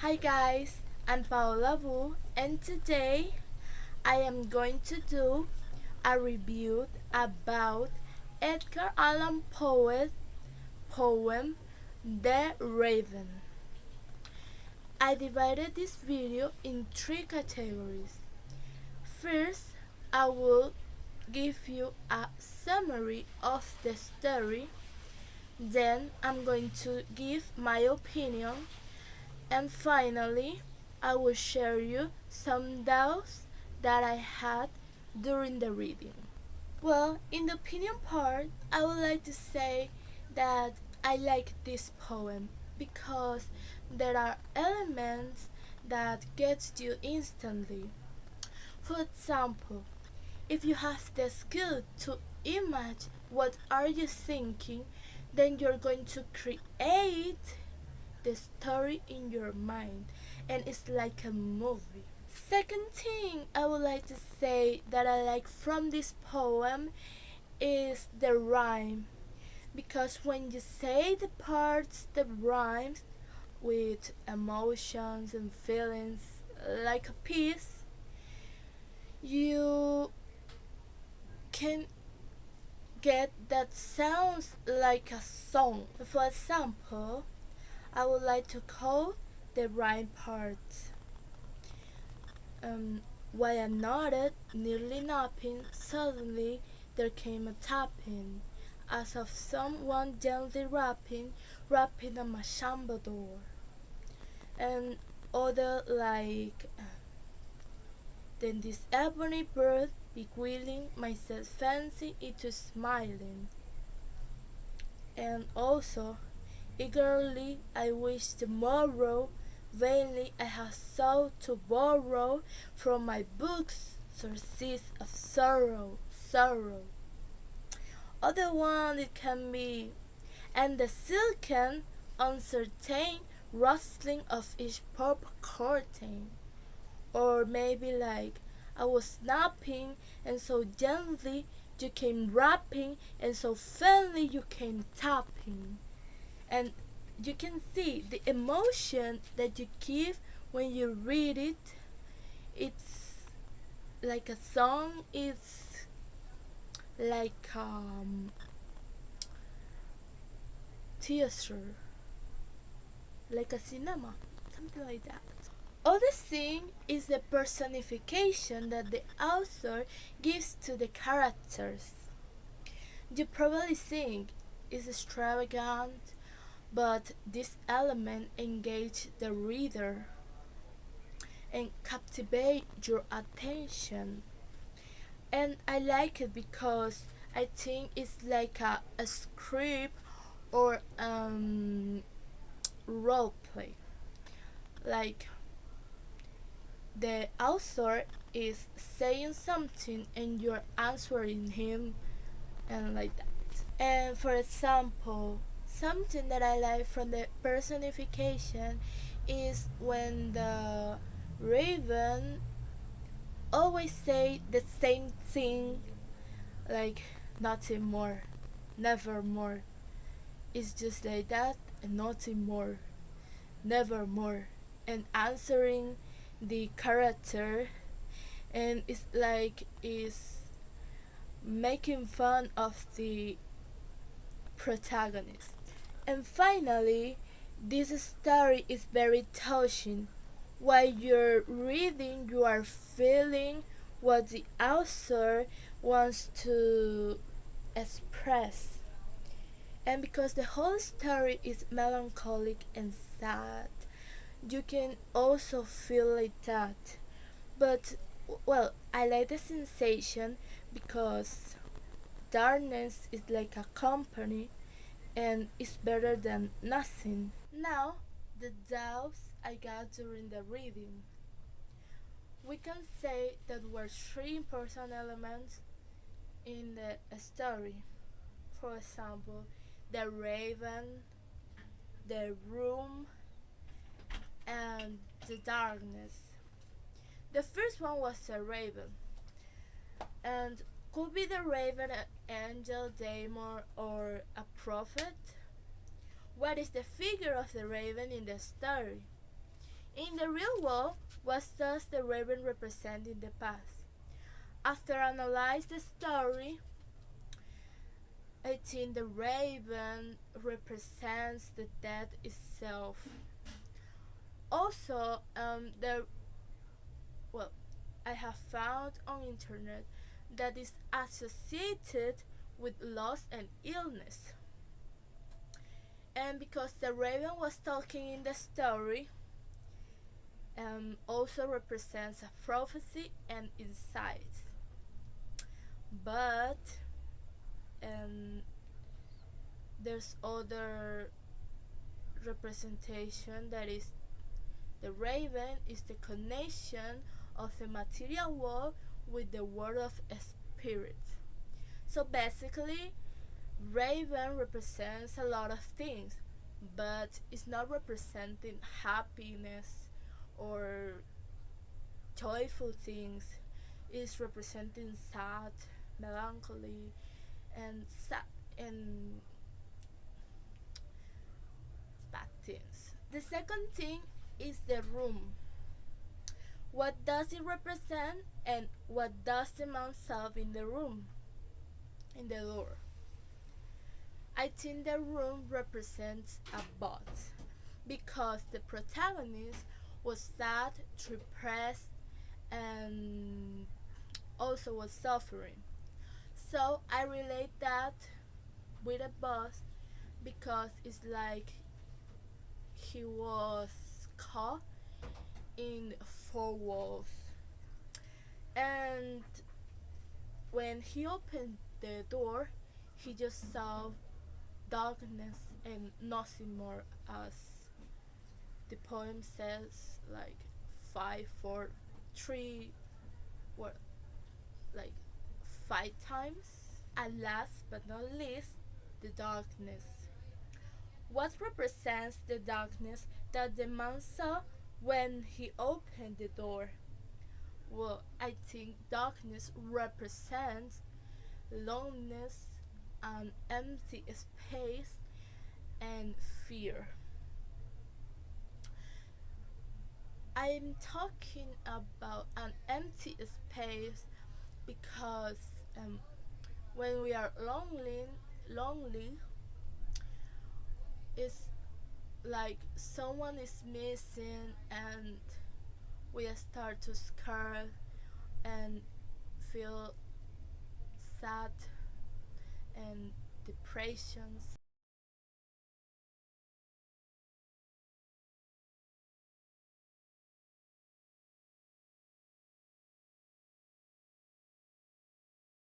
Hi guys, I'm Paola Wu, and today I am going to do a review about Edgar Allan Poe's poem The Raven. I divided this video in three categories. First, I will give you a summary of the story. Then I'm going to give my opinion. And finally, I will share you some doubts that I had during the reading. Well, in the opinion part, I would like to say that I like this poem because there are elements that gets you instantly. For example, if you have the skill to imagine what are you thinking, then you're going to create the story in your mind, and it's like a movie. Second thing I would like to say that I like from this poem is the rhyme, because when you say the parts that rhymes with emotions and feelings like a piece, you can get that sounds like a song. For example, I would like to quote the rhyme parts. While I nodded, nearly napping, suddenly there came a tapping, as of someone gently rapping on my chamber door. And other like, then this ebony bird beguiling myself fancy into smiling. And also, eagerly I wish tomorrow, vainly I have sought to borrow from my books surcease of sorrow. Other one it can be, and the silken, uncertain rustling of each purple curtain. Or maybe like, I was napping, and so gently you came rapping, and so firmly you came tapping. And you can see the emotion that you give when you read it. It's like a song, it's like theater, like a cinema, something like that. Other thing is the personification that the author gives to the characters. You probably think it's extravagant, but this element engages the reader and captivate your attention. And I like it because I think it's like a script or role play. Like the author is saying something and you're answering him, and like that. And for example, something that I like from the personification is when the raven always say the same thing, like nothing more, never more. It's just like that, and nothing more, never more, and answering the character, and it's like is making fun of the protagonist. And finally, this story is very touching. While you're reading, you are feeling what the author wants to express. And because the whole story is melancholic and sad, you can also feel like that. But, well, I like the sensation because darkness is like a company and it's better than nothing. Now, the doubts I got during the reading. We can say that were three important elements in the story. For example, the raven, the room, and the darkness. The first one was the raven, and could be the raven an angel, demon, or a prophet? What is the figure of the raven in the story? In the real world, what does the raven represent in the past? After analyze the story, I think the raven represents the death itself. Also, well, I have found on internet that is associated with loss and illness. And because the raven was talking in the story, also represents a prophecy and insight. But there's other representation that is the raven is the connection of the material world with the world of spirits. So basically, raven represents a lot of things, but it's not representing happiness or joyful things. It's representing sad, melancholy, and bad things. The second thing is the room. What does it represent, and what does the man solve in the room, in the door? I think the room represents a box because the protagonist was sad, depressed, and also was suffering. So I relate that with a boss because it's like he was caught in four walls, and when he opened the door he just saw darkness and nothing more, as the poem says, like 5 4 3, what, like 5 times. And last but not least, the darkness. What represents the darkness that the man saw when he opened the door? Well, I think darkness represents loneliness, an empty space, and fear. I'm talking about an empty space because when we are lonely, it's like someone is missing, and we start to scare and feel sad and depressions.